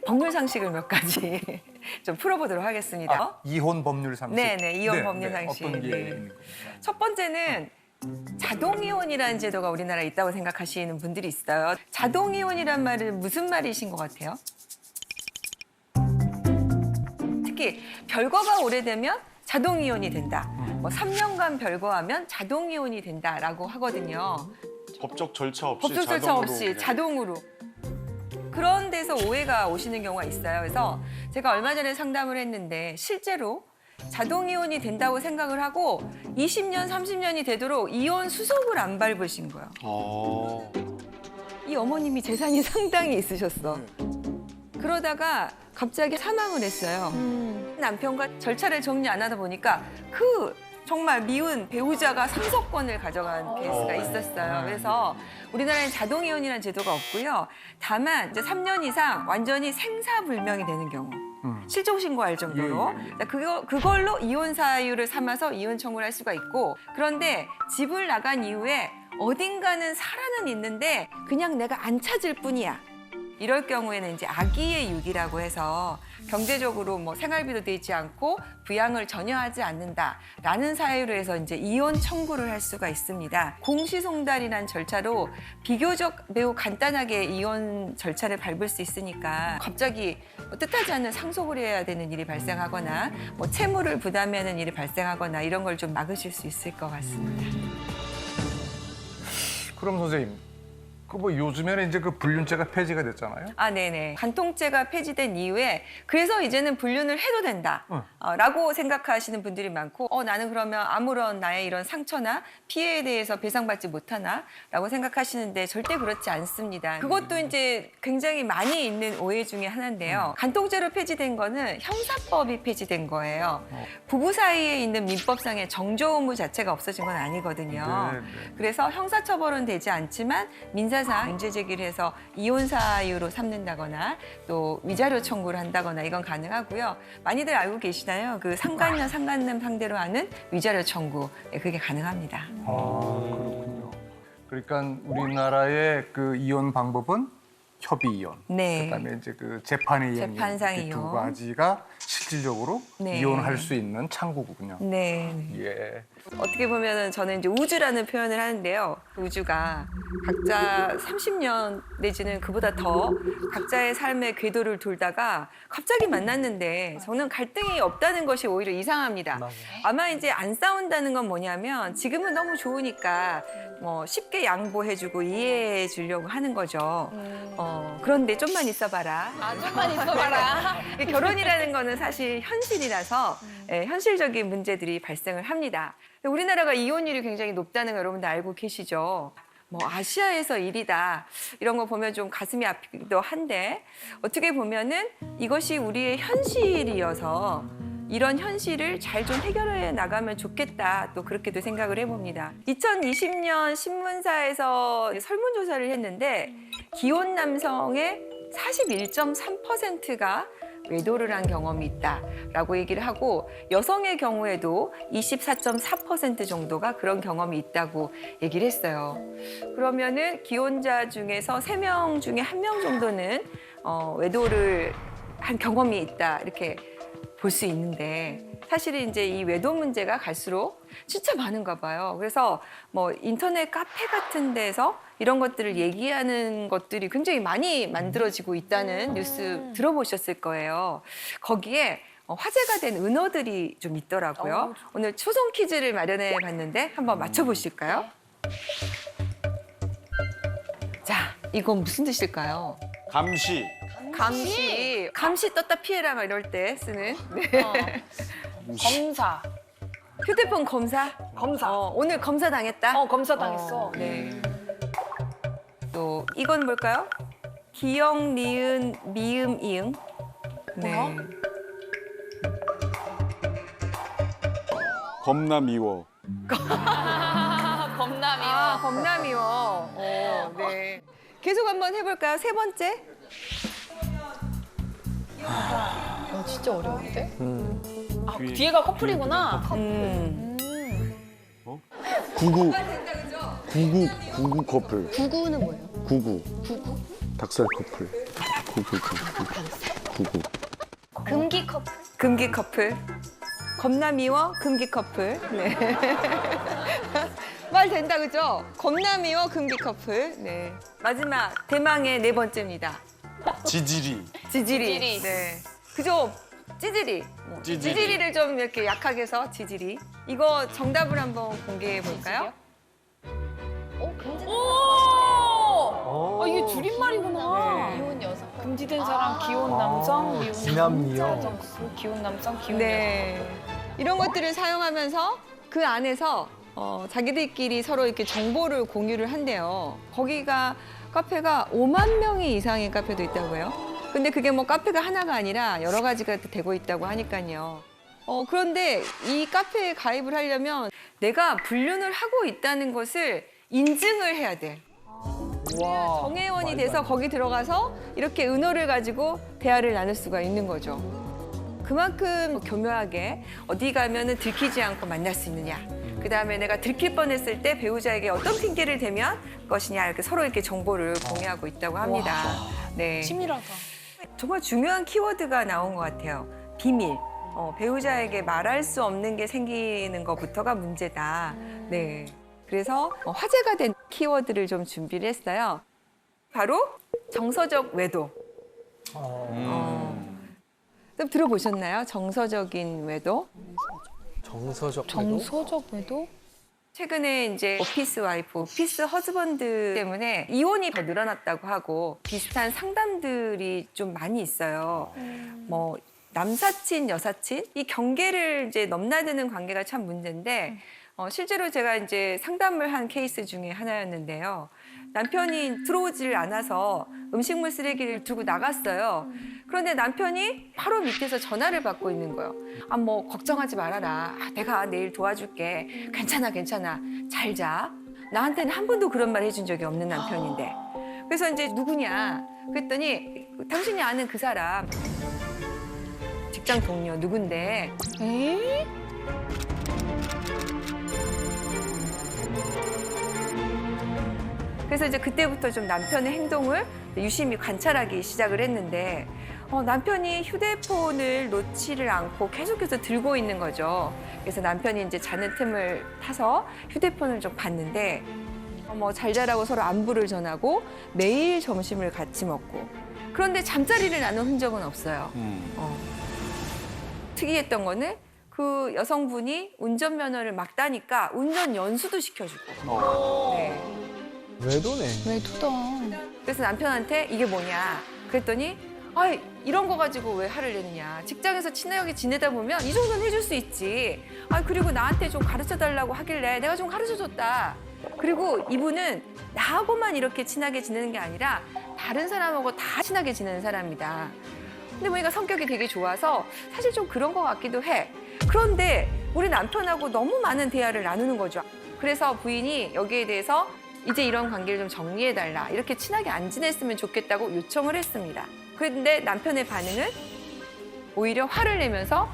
법률 상식을 몇 가지 좀 풀어보도록 하겠습니다. 아, 이혼 법률 상식. 네네, 이혼 법률 상식. 어떤 게 네. 있는 겁니까? 첫 번째는 자동 이혼이라는 제도가 우리나라에 있다고 생각하시는 분들이 있어요. 자동 이혼이란 말은 무슨 말이신 것 같아요? 특히 별거가 오래되면 자동 이혼이 된다. 뭐 3년간 별거하면 자동 이혼이 된다라고 하거든요. 법적 절차 없이 법적 절차 자동으로 없이 그냥. 자동으로. 그런 데서 오해가 오시는 경우가 있어요. 그래서 제가 얼마 전에 상담을 했는데 실제로 자동 이혼이 된다고 생각을 하고 20년, 30년이 되도록 이혼 수속을 안 밟으신 거예요. 이 어머님이 재산이 상당히 있으셨어. 그러다가 갑자기 사망을 했어요. 남편과 절차를 정리 안 하다 보니까 그 정말 미운 배우자가 상속권을 가져간 케이스가 있었어요. 그래서 우리나라에는 자동 이혼이라는 제도가 없고요. 다만 이제 3년 이상 완전히 생사불명이 되는 경우. 실종 신고할 정도로 그걸로 이혼 사유를 삼아서 이혼 청구를 할 수가 있고, 그런데 집을 나간 이후에 어딘가는 살아는 있는데 그냥 내가 안 찾을 뿐이야. 이럴 경우에는 이제 아기의 유기라고 해서 경제적으로 뭐 생활비도 되지 않고 부양을 전혀 하지 않는다라는 사유로 해서 이제 이혼 청구를 할 수가 있습니다. 공시송달이라는 절차로 비교적 매우 간단하게 이혼 절차를 밟을 수 있으니까 갑자기 뜻하지 않은 상속을 해야 되는 일이 발생하거나 뭐 채무를 부담해야 하는 일이 발생하거나 이런 걸 좀 막으실 수 있을 것 같습니다. 그럼 선생님, 그 뭐 요즘에는 이제 그 불륜죄가 폐지가 됐잖아요. 아, 네네. 간통죄가 폐지된 이후에 그래서 이제는 불륜을 해도 된다. 라고 생각하시는 분들이 많고 나는 그러면 아무런 나의 이런 상처나 피해에 대해서 배상받지 못하나? 라고 생각하시는데 절대 그렇지 않습니다. 그것도 이제 굉장히 많이 있는 오해 중에 하나인데요. 간통죄로 폐지된 거는 형사법이 폐지된 거예요. 부부 사이에 있는 민법상의 정조 의무 자체가 없어진 건 아니거든요. 네. 그래서 형사처벌은 되지 않지만 민사상 문제 제기를 해서 이혼 사유로 삼는다거나 또 위자료 청구를 한다거나 이건 가능하고요. 많이들 알고 계시나요? 그 상간녀, 상간남 상대로 하는 위자료 청구, 그게 가능합니다. 그렇군요. 그러니까 우리나라의 그 이혼 방법은 협의 이혼. 네. 그다음에 이제 그 재판의 이혼. 재판상 이두 이혼. 가지가 실질적으로 네. 이혼할 수 있는 창구군요. 네. 예. 어떻게 보면은 저는 이제 우주라는 표현을 하는데요. 그 우주가 각자 30년 내지는 그보다 더 각자의 삶의 궤도를 돌다가 갑자기 만났는데 저는 갈등이 없다는 것이 오히려 이상합니다. 아마 이제 안 싸운다는 건 뭐냐면 지금은 너무 좋으니까 뭐 쉽게 양보해주고 이해해 주려고 하는 거죠. 그런데 좀만 있어봐라. 좀만 있어봐라. 결혼이라는 거는 사실 현실이라서 현실적인 문제들이 발생을 합니다. 우리나라가 이혼율이 굉장히 높다는 거 여러분들 알고 계시죠? 뭐 아시아에서 1위다 이런 거 보면 좀 가슴이 아프기도 한데 어떻게 보면은 이것이 우리의 현실이어서 이런 현실을 잘 좀 해결해 나가면 좋겠다 또 그렇게도 생각을 해봅니다. 2020년 신문사에서 설문조사를 했는데 기혼 남성의 41.3%가 외도를 한 경험이 있다라고 얘기를 하고 여성의 경우에도 24.4% 정도가 그런 경험이 있다고 얘기를 했어요. 그러면은 기혼자 중에서 3명 중에 1명 정도는 외도를 한 경험이 있다 이렇게 볼 수 있는데 사실은 이제 이 외도 문제가 갈수록 진짜 많은가 봐요. 그래서 뭐 인터넷 카페 같은 데서 이런 것들을 얘기하는 것들이 굉장히 많이 만들어지고 있다는 뉴스 들어보셨을 거예요. 거기에 화제가 된 은어들이 좀 있더라고요. 오늘 초성 퀴즈를 마련해 봤는데 한번 맞춰보실까요? 자, 이건 무슨 뜻일까요? 감시. 감시 떴다 피해라 막 이럴 때 쓰는 네. 검사. 휴대폰 검사? 오늘 검사 당했다? 검사 당했어. 네. 또 이건 뭘까요? 기역, 니은, 미음, 이응. 네. 겁나 미워. 검남이요. 겁나 미워. 네. 계속 한번 해볼까요? 세 번째. 진짜 어려운데? 뒤에가 커플이구나. 구구 커플. 구구는 뭐예요? 구구. 닭살 커플. 구구. 구구. 금기 커플. 금기 커플. 겁나 미워 금기 커플. 네. 말 된다 그죠? 겁나 미워 금기 커플. 네. 마지막 대망의 네 번째입니다. 지지리. 지지리. 지지리. 네. 그죠? 찌질이. 찌질이. 찌질이를 좀 이렇게 약하게 해서 지지리. 이거 정답을 한번 공개해 볼까요? 오! 아, 이게 줄임말이구나. 네. 귀여운 여성. 금지된 사람, 귀여운 남성, 미운 진남미요. 귀여운 남성, 귀여운 네. 이런 것들을 사용하면서 그 안에서 자기들끼리 서로 이렇게 정보를 공유를 한대요. 거기가 카페가 5만 명이 이상의 카페도 있다고 해요. 근데 그게 뭐 카페가 하나가 아니라 여러 가지가 되고 있다고 하니까요. 그런데 이 카페에 가입을 하려면 내가 불륜을 하고 있다는 것을 인증을 해야 돼. 와. 정회원이 돼서 거기 들어가서 이렇게 은어를 가지고 대화를 나눌 수가 있는 거죠. 그만큼 교묘하게 어디 가면은 들키지 않고 만날 수 있느냐. 그다음에 내가 들킬 뻔했을 때 배우자에게 어떤 핑계를 대면 것이냐 이렇게 서로 이렇게 정보를 공유하고 있다고 합니다. 네. 치밀하다. 정말 중요한 키워드가 나온 것 같아요. 비밀. 배우자에게 말할 수 없는 게 생기는 것부터가 문제다. 네. 그래서 화제가 된 키워드를 좀 준비를 했어요. 바로 정서적 외도. 좀 들어보셨나요? 정서적인 외도. 정서적 외도? 정서적 외도? 최근에 이제 오피스 와이프, 오피스 허즈번드 때문에 이혼이 더 늘어났다고 하고 비슷한 상담들이 좀 많이 있어요. 뭐 남사친, 여사친 이 경계를 이제 넘나드는 관계가 참 문제인데 실제로 제가 이제 상담을 한 케이스 중에 하나였는데요. 남편이 들어오질 않아서 음식물 쓰레기를 들고 나갔어요. 그런데 남편이 바로 밑에서 전화를 받고 있는 거예요. 아, 뭐 걱정하지 말아라. 내가 내일 도와줄게. 괜찮아, 괜찮아. 잘 자. 나한테는 한 번도 그런 말 해준 적이 없는 남편인데. 그래서 이제 누구냐? 그랬더니 당신이 아는 그 사람 직장 동료 누군데? 에이? 그래서 이제 그때부터 좀 남편의 행동을 유심히 관찰하기 시작을 했는데 남편이 휴대폰을 놓지를 않고 계속해서 들고 있는 거죠. 그래서 남편이 이제 자는 틈을 타서 휴대폰을 좀 봤는데 뭐 잘 자라고 서로 안부를 전하고 매일 점심을 같이 먹고 그런데 잠자리를 나눈 흔적은 없어요. 특이했던 거는 그 여성분이 운전면허를 막 따니까 운전 연수도 시켜주고 네. 외도네. 외도다. 그래서 남편한테 이게 뭐냐 그랬더니 아 이런 거 가지고 왜 화를 내느냐 직장에서 친하게 지내다 보면 이 정도는 해줄 수 있지 아 그리고 나한테 좀 가르쳐 달라고 하길래 내가 좀 가르쳐 줬다 그리고 이분은 나하고만 이렇게 친하게 지내는 게 아니라 다른 사람하고 다 친하게 지내는 사람이다 근데 보니까 성격이 되게 좋아서 사실 좀 그런 것 같기도 해 그런데 우리 남편하고 너무 많은 대화를 나누는 거죠 그래서 부인이 여기에 대해서 이제 이런 관계를 좀 정리해달라. 이렇게 친하게 안 지냈으면 좋겠다고 요청을 했습니다. 그런데 남편의 반응은 오히려 화를 내면서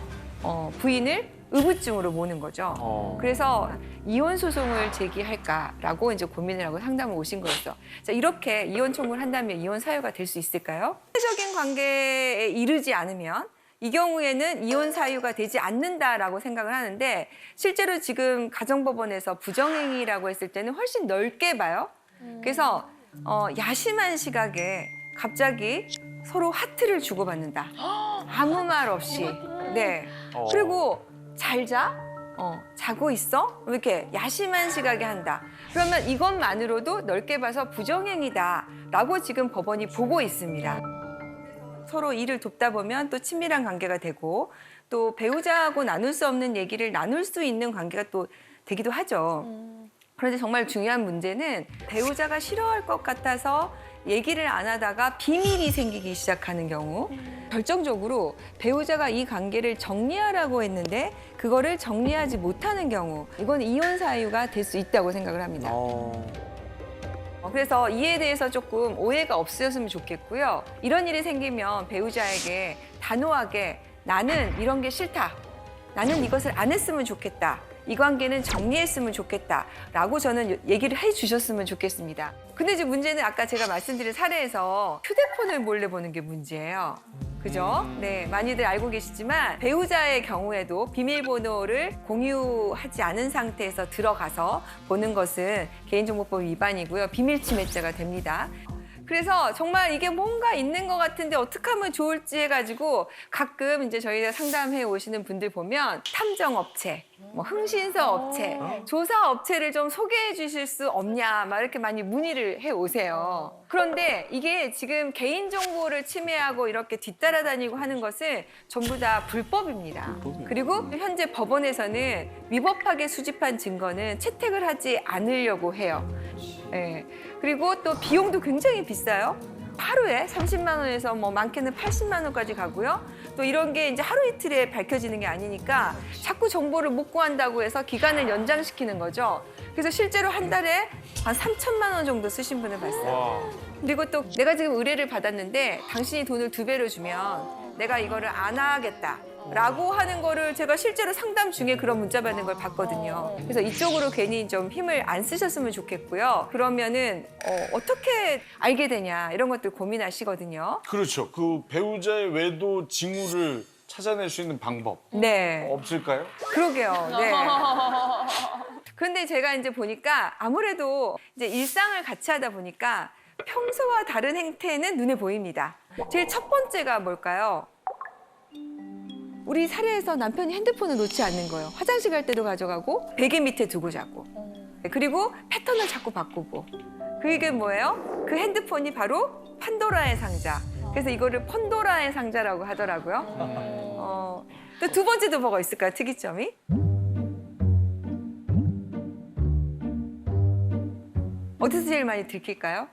부인을 의부증으로 모는 거죠. 그래서 이혼 소송을 제기할까라고 이제 고민을 하고 상담을 오신 거였어. 자, 이렇게 이혼 청구를 한다면 이혼 사유가 될 수 있을까요? 사회적인 관계에 이르지 않으면 이 경우에는 이혼 사유가 되지 않는다라고 생각을 하는데 실제로 지금 가정법원에서 부정행위라고 했을 때는 훨씬 넓게 봐요. 그래서 야심한 시각에 갑자기 서로 하트를 주고받는다. 아무 말 없이. 네. 그리고 잘 자? 자고 있어? 이렇게 야심한 시각에 한다. 그러면 이것만으로도 넓게 봐서 부정행위다라고 지금 법원이 보고 있습니다. 서로 일을 돕다 보면 또 친밀한 관계가 되고 또 배우자하고 나눌 수 없는 얘기를 나눌 수 있는 관계가 또 되기도 하죠. 그런데 정말 중요한 문제는 배우자가 싫어할 것 같아서 얘기를 안 하다가 비밀이 생기기 시작하는 경우 결정적으로 배우자가 이 관계를 정리하라고 했는데 그거를 정리하지 못하는 경우 이건 이혼 사유가 될 수 있다고 생각을 합니다. 그래서 이에 대해서 조금 오해가 없으셨으면 좋겠고요. 이런 일이 생기면 배우자에게 단호하게 나는 이런 게 싫다. 나는 이것을 안 했으면 좋겠다. 이 관계는 정리했으면 좋겠다라고 저는 얘기를 해주셨으면 좋겠습니다. 근데 이제 문제는 아까 제가 말씀드린 사례에서 휴대폰을 몰래 보는 게 문제예요. 그죠? 네, 많이들 알고 계시지만 배우자의 경우에도 비밀번호를 공유하지 않은 상태에서 들어가서 보는 것은 개인정보법 위반이고요. 비밀침해죄가 됩니다. 그래서 정말 이게 뭔가 있는 것 같은데 어떻게 하면 좋을지 해가지고 가끔 이제 저희가 상담해 오시는 분들 보면 탐정업체, 뭐 흥신소 업체, 조사 업체를 좀 소개해 주실 수 없냐 막 이렇게 많이 문의를 해 오세요. 그런데 이게 지금 개인정보를 침해하고 이렇게 뒤따라다니고 하는 것은 전부 다 불법입니다. 그리고 현재 법원에서는 위법하게 수집한 증거는 채택을 하지 않으려고 해요. 예. 그리고 또 비용도 굉장히 비싸요. 하루에 30만 원에서 뭐 많게는 80만 원까지 가고요. 또 이런 게 이제 하루 이틀에 밝혀지는 게 아니니까 자꾸 정보를 못 구한다고 해서 기간을 연장시키는 거죠. 그래서 실제로 한 달에 한 3천만 원 정도 쓰신 분을 봤어요. 그리고 또 내가 지금 의뢰를 받았는데 당신이 돈을 2배로 주면 내가 이거를 안 하겠다. 라고 하는 거를 제가 실제로 상담 중에 그런 문자 받는 걸 봤거든요. 그래서 이쪽으로 괜히 좀 힘을 안 쓰셨으면 좋겠고요. 그러면은 어떻게 알게 되냐 이런 것들 고민하시거든요. 그렇죠. 그 배우자의 외도 징후를 찾아낼 수 있는 방법 네, 없을까요? 그러게요. 네. 그런데 제가 이제 보니까 아무래도 이제 일상을 같이 하다 보니까 평소와 다른 행태는 눈에 보입니다. 제일 첫 번째가 뭘까요? 우리 사례에서 남편이 핸드폰을 놓지 않는 거예요. 화장실 갈 때도 가져가고 베개 밑에 두고 자고. 그리고 패턴을 자꾸 바꾸고. 그게 뭐예요? 그 핸드폰이 바로 판도라의 상자. 그래서 이거를 펀도라의 상자라고 하더라고요. 또 두 번째도 뭐가 있을까요? 특이점이? 어디서 제일 많이 들킬까요?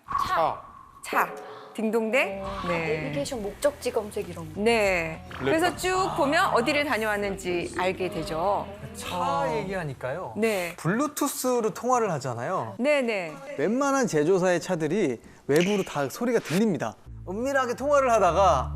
차. 딩동댕. 네. 내비게이션 목적지 검색 이런 거. 네. 그래서 쭉 보면 어디를 다녀왔는지 알게 되죠. 차 얘기하니까요. 네. 블루투스로 통화를 하잖아요. 네네. 웬만한 제조사의 차들이 외부로 다 소리가 들립니다. 은밀하게 통화를 하다가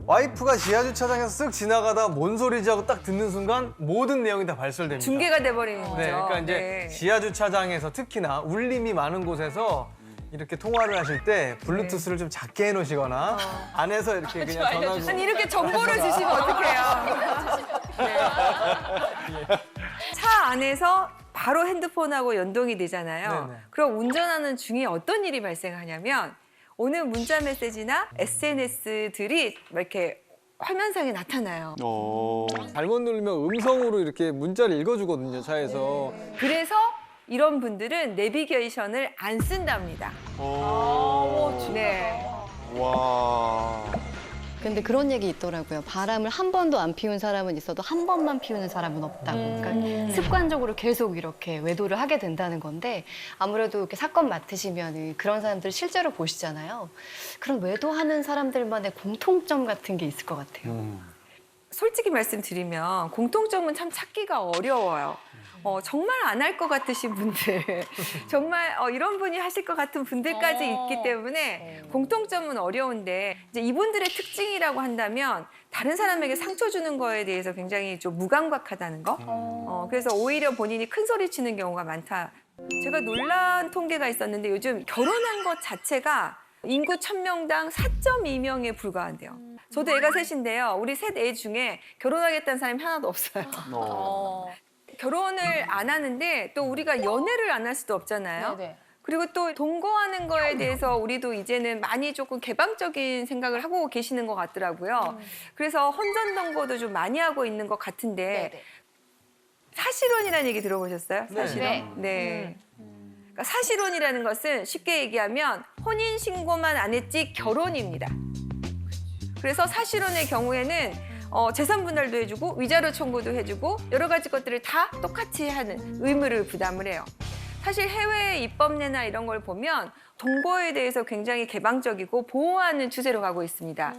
와이프가 지하주차장에서 쓱 지나가다 뭔 소리지 하고 딱 듣는 순간 모든 내용이 다 발설됩니다. 중계가 돼버리는 거죠. 네, 그러니까 이제 네. 지하주차장에서 특히나 울림이 많은 곳에서 이렇게 통화를 하실 때 블루투스를 좀 작게 해놓으시거나 안에서 이렇게 그냥 전화로 아니 이렇게 정보를 주시면 어떡해요. 네. 차 안에서 바로 핸드폰하고 연동이 되잖아요. 네네. 그럼 운전하는 중에 어떤 일이 발생하냐면 오는 문자 메시지나 SNS들이 이렇게 화면상에 나타나요. 잘못 누르면 음성으로 이렇게 문자를 읽어주거든요, 차에서. 그래서 이런 분들은 내비게이션을 안 쓴답니다. 네. 와. 근데 그런 얘기 있더라고요. 바람을 한 번도 안 피운 사람은 있어도 한 번만 피우는 사람은 없다고. 그러니까 습관적으로 계속 이렇게 외도를 하게 된다는 건데 아무래도 이렇게 사건 맡으시면 그런 사람들 실제로 보시잖아요. 그런 외도하는 사람들만의 공통점 같은 게 있을 것 같아요. 솔직히 말씀드리면 공통점은 참 찾기가 어려워요. 정말 안 할 것 같으신 분들, 정말 이런 분이 하실 것 같은 분들까지 있기 때문에 공통점은 어려운데 이제 이분들의 특징이라고 한다면 다른 사람에게 상처 주는 거에 대해서 굉장히 좀 무감각하다는 거. 그래서 오히려 본인이 큰 소리 치는 경우가 많다. 제가 놀란 통계가 있었는데 요즘 결혼한 것 자체가 인구 1000명당 4.2명에 불과한대요. 저도 애가 셋인데요. 우리 셋 애 중에 결혼하겠다는 사람이 하나도 없어요. 결혼을 안 하는데 또 우리가 연애를 안 할 수도 없잖아요. 네네. 그리고 또 동거하는 거에 대해서 우리도 이제는 많이 조금 개방적인 생각을 하고 계시는 것 같더라고요. 그래서 혼전 동거도 좀 많이 하고 있는 것 같은데 네네. 사실혼이라는 얘기 들어보셨어요? 네. 사실혼? 네. 그러니까 사실혼이라는 것은 쉽게 얘기하면 혼인 신고만 안 했지 결혼입니다. 그래서 사실혼의 경우에는 재산 분할도 해주고 위자료 청구도 해주고 여러 가지 것들을 다 똑같이 하는 의무를 부담을 해요. 사실 해외 입법례나 이런 걸 보면 동거에 대해서 굉장히 개방적이고 보호하는 추세로 가고 있습니다.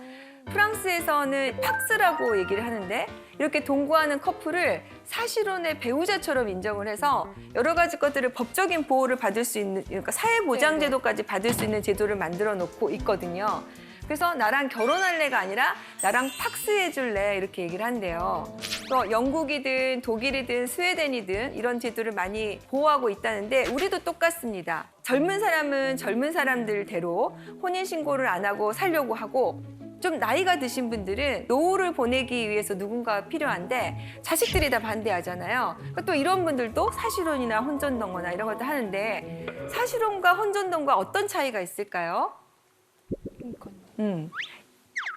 프랑스에서는 팍스라고 얘기를 하는데 이렇게 동거하는 커플을 사실혼의 배우자처럼 인정을 해서 여러 가지 것들을 법적인 보호를 받을 수 있는, 그러니까 사회보장제도까지 받을 수 있는 제도를 만들어 놓고 있거든요. 그래서 나랑 결혼할래가 아니라 나랑 팍스해줄래 이렇게 얘기를 한대요. 또 영국이든 독일이든 스웨덴이든 이런 제도를 많이 보호하고 있다는데 우리도 똑같습니다. 젊은 사람은 젊은 사람들대로 혼인신고를 안 하고 살려고 하고 좀 나이가 드신 분들은 노후를 보내기 위해서 누군가 필요한데 자식들이 다 반대하잖아요. 그러니까 또 이런 분들도 사실혼이나 혼전동거나 이런 것도 하는데 사실혼과 혼전동거 어떤 차이가 있을까요?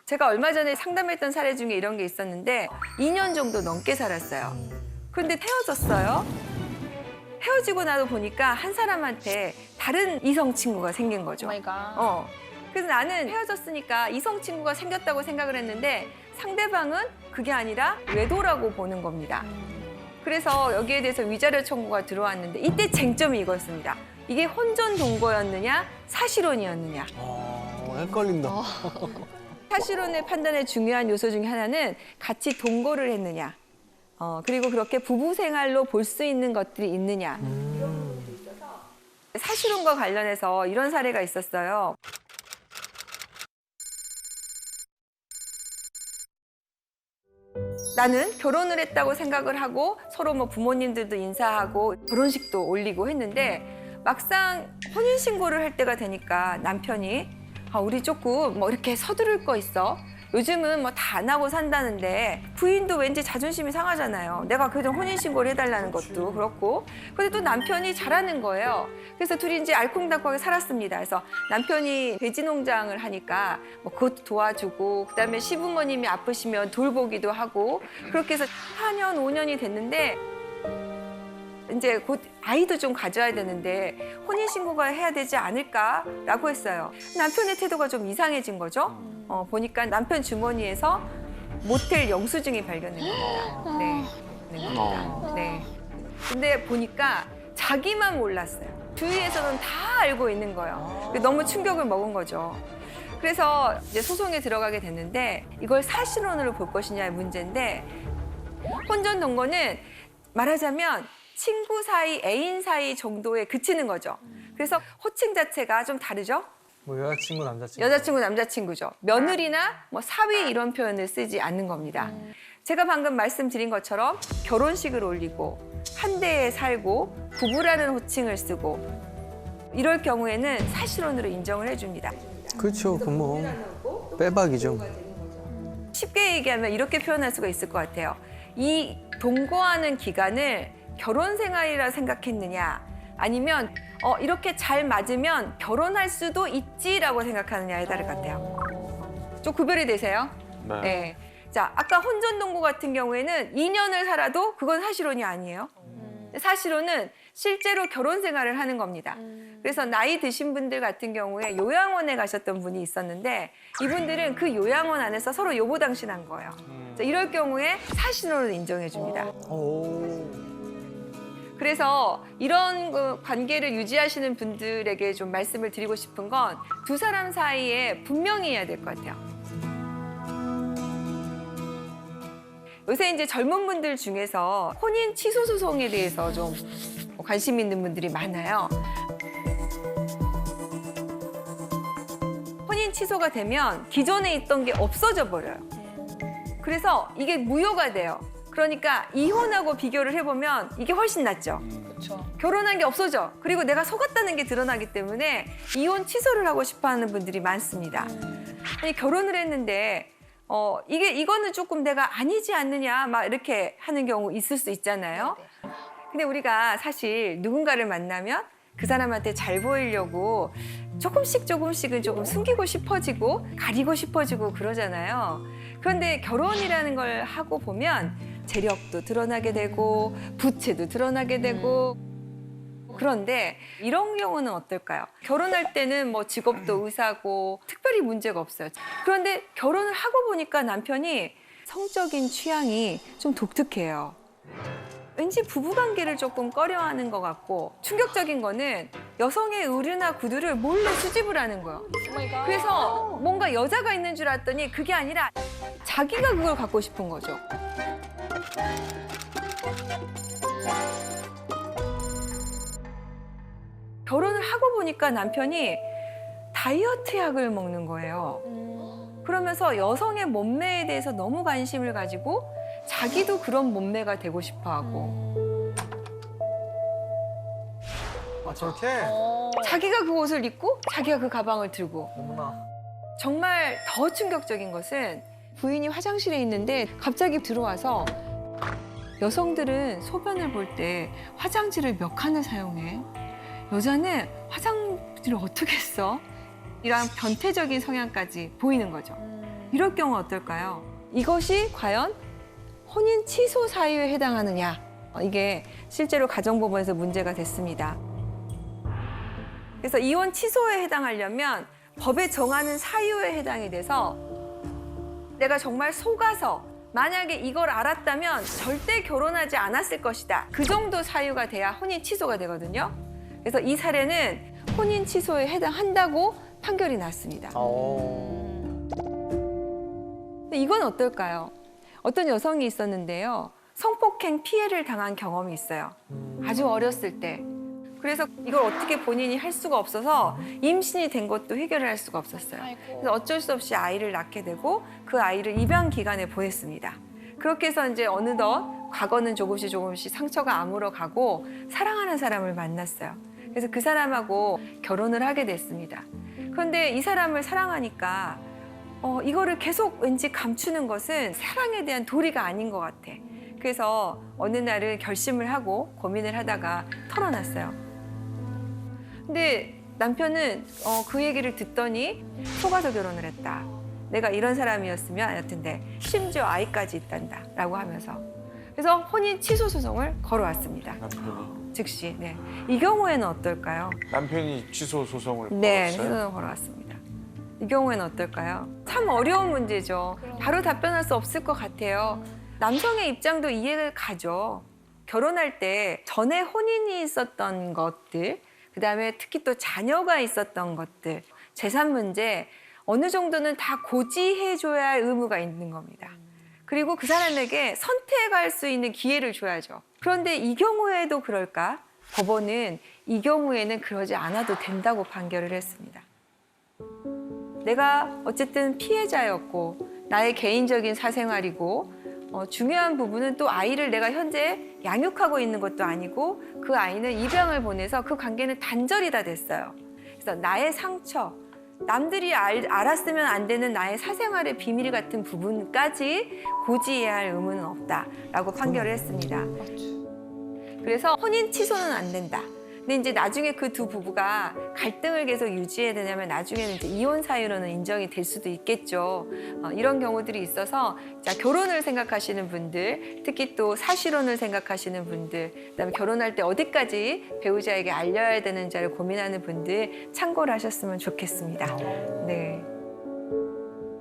제가 얼마 전에 상담했던 사례 중에 이런 게 있었는데 2년 정도 넘게 살았어요. 그런데 헤어졌어요. 헤어지고 나서 보니까 한 사람한테 다른 이성 친구가 생긴 거죠. 그래서 나는 헤어졌으니까 이성 친구가 생겼다고 생각을 했는데 상대방은 그게 아니라 외도라고 보는 겁니다. 그래서 여기에 대해서 위자료 청구가 들어왔는데 이때 쟁점이 이거였습니다. 이게 혼전 동거였느냐 사실혼이었느냐. 헷갈린다. 사실혼의 판단의 중요한 요소 중에 하나는 같이 동거를 했느냐. 그리고 그렇게 부부 생활로 볼 수 있는 것들이 있느냐. 사실혼과 관련해서 이런 사례가 있었어요. 나는 결혼을 했다고 생각을 하고 서로 뭐 부모님들도 인사하고 결혼식도 올리고 했는데 막상 혼인신고를 할 때가 되니까 남편이 우리 조금 뭐 이렇게 서두를 거 있어. 요즘은 뭐 다 안 하고 산다는데 부인도 왠지 자존심이 상하잖아요. 내가 그래도 혼인신고를 해달라는 것도 그렇고. 근데 또 남편이 잘하는 거예요. 그래서 둘이 이제 알콩달콩하게 살았습니다. 그래서 남편이 돼지 농장을 하니까 뭐 그것도 도와주고 그다음에 시부모님이 아프시면 돌보기도 하고 그렇게 해서 4년, 5년이 됐는데 이제 곧 아이도 좀 가져야 되는데 혼인신고가 해야 되지 않을까라고 했어요. 남편의 태도가 좀 이상해진 거죠. 보니까 남편 주머니에서 모텔 영수증이 발견된 겁니다. 네. 네. 근데 보니까 자기만 몰랐어요. 주위에서는 다 알고 있는 거예요. 너무 충격을 먹은 거죠. 그래서 이제 소송에 들어가게 됐는데 이걸 사실혼으로 볼 것이냐의 문제인데 혼전 동거는 말하자면 친구 사이, 애인 사이 정도에 그치는 거죠. 그래서 호칭 자체가 좀 다르죠? 뭐 여자친구, 남자친구. 여자친구, 남자친구죠. 며느리나 뭐 사위 이런 표현을 쓰지 않는 겁니다. 제가 방금 말씀드린 것처럼 결혼식을 올리고 한 대에 살고 부부라는 호칭을 쓰고 이럴 경우에는 사실혼으로 인정을 해줍니다. 그렇죠. 그 뭐 빼박이죠. 쉽게 얘기하면 이렇게 표현할 수가 있을 것 같아요. 이 동거하는 기간을 결혼 생활이라 생각했느냐 아니면 이렇게 잘 맞으면 결혼할 수도 있지라고 생각하느냐에 따를 것 같아요. 좀 구별이 되세요? 네. 네. 자, 아까 혼전 동거 같은 경우에는 2년을 살아도 그건 사실혼이 아니에요. 사실혼은 실제로 결혼 생활을 하는 겁니다. 그래서 나이 드신 분들 같은 경우에 요양원에 가셨던 분이 있었는데 이분들은 그 요양원 안에서 서로 요보당신한 거예요. 자, 이럴 경우에 사실혼을 인정해 줍니다. 그래서 이런 관계를 유지하시는 분들에게 좀 말씀을 드리고 싶은 건 두 사람 사이에 분명히 해야 될 것 같아요. 요새 이제 젊은 분들 중에서 혼인 취소 소송에 대해서 좀 관심 있는 분들이 많아요. 혼인 취소가 되면 기존에 있던 게 없어져 버려요. 그래서 이게 무효가 돼요. 그러니까 이혼하고 비교를 해보면 이게 훨씬 낫죠. 결혼한 게 없어져. 그리고 내가 속았다는 게 드러나기 때문에 이혼 취소를 하고 싶어하는 분들이 많습니다. 아니, 결혼을 했는데 이거는 조금 내가 아니지 않느냐 막 이렇게 하는 경우 있을 수 있잖아요. 근데 우리가 사실 누군가를 만나면 그 사람한테 잘 보이려고 조금씩은 조금 숨기고 싶어지고 가리고 싶어지고 그러잖아요. 그런데 결혼이라는 걸 하고 보면 재력도 드러나게 되고 부채도 드러나게 되고 그런데 이런 경우는 어떨까요? 결혼할 때는 뭐 직업도 의사고 특별히 문제가 없어요. 그런데 결혼을 하고 보니까 남편이 성적인 취향이 좀 독특해요. 왠지 부부관계를 조금 꺼려하는 것 같고 충격적인 거는 여성의 의류나 구두를 몰래 수집을 하는 거예요. 그래서 뭔가 여자가 있는 줄 알았더니 그게 아니라 자기가 그걸 갖고 싶은 거죠. 결혼을 하고 보니까 남편이 다이어트 약을 먹는 거예요. 그러면서 여성의 몸매에 대해서 너무 관심을 가지고 자기도 그런 몸매가 되고 싶어 하고 아, 저렇게? 자기가 그 옷을 입고 자기가 그 가방을 들고 어머나. 정말 더 충격적인 것은 부인이 화장실에 있는데 갑자기 들어와서 여성들은 소변을 볼 때 화장지를 몇 칸을 사용해. 여자는 화장지를 어떻게 써? 이런 변태적인 성향까지 보이는 거죠. 이럴 경우 어떨까요? 이것이 과연 혼인 취소 사유에 해당하느냐? 이게 실제로 가정법원에서 문제가 됐습니다. 그래서 이혼 취소에 해당하려면 법에 정하는 사유에 해당이 돼서 내가 정말 속아서 만약에 이걸 알았다면 절대 결혼하지 않았을 것이다. 그 정도 사유가 돼야 혼인 취소가 되거든요. 그래서 이 사례는 혼인 취소에 해당한다고 판결이 났습니다. 근데 이건 어떨까요? 어떤 여성이 있었는데요. 성폭행 피해를 당한 경험이 있어요. 아주 어렸을 때. 그래서 이걸 어떻게 본인이 할 수가 없어서 임신이 된 것도 해결을 할 수가 없었어요. 그래서 어쩔 수 없이 아이를 낳게 되고 그 아이를 입양 기관에 보냈습니다. 그렇게 해서 이제 어느덧 과거는 조금씩 상처가 아물어 가고 사랑하는 사람을 만났어요. 그래서 그 사람하고 결혼을 하게 됐습니다. 그런데 이 사람을 사랑하니까 이거를 계속 왠지 감추는 것은 사랑에 대한 도리가 아닌 것 같아. 그래서 어느 날은 결심을 하고 고민을 하다가 털어놨어요. 근데 남편은 그 얘기를 듣더니 속아서 결혼을 했다. 내가 이런 사람이었으면 여튼데 심지어 아이까지 있단다 라고 하면서 그래서 혼인 취소 소송을 걸어왔습니다. 남편이. 즉시. 네. 이 경우에는 어떨까요? 남편이 취소 소송을 네, 걸었어요? 소송을 걸어왔습니다. 이 경우에는 어떨까요? 참 어려운 문제죠. 바로 답변할 수 없을 것 같아요. 남성의 입장도 이해가 가죠. 결혼할 때 전에 혼인이 있었던 것들, 그다음에 특히 또 자녀가 있었던 것들, 재산 문제 어느 정도는 다 고지해줘야 할 의무가 있는 겁니다. 그리고 그 사람에게 선택할 수 있는 기회를 줘야죠. 그런데 이 경우에도 그럴까? 법원은 이 경우에는 그러지 않아도 된다고 판결을 했습니다. 내가 어쨌든 피해자였고 나의 개인적인 사생활이고 중요한 부분은 또 아이를 내가 현재 양육하고 있는 것도 아니고 그 아이는 입양을 보내서 그 관계는 단절이 다 됐어요. 그래서 나의 상처, 남들이 알았으면 안 되는 나의 사생활의 비밀 같은 부분까지 고지해야 할 의무는 없다라고 판결을 했습니다. 그래서 혼인 취소는 안 된다. 근데 이제 나중에 그 두 부부가 갈등을 계속 유지해야 되냐면 나중에는 이제 이혼 사유로는 인정이 될 수도 있겠죠. 이런 경우들이 있어서 자, 결혼을 생각하시는 분들, 특히 또 사실혼을 생각하시는 분들, 그다음에 결혼할 때 어디까지 배우자에게 알려야 되는지를 고민하는 분들 참고를 하셨으면 좋겠습니다. 네.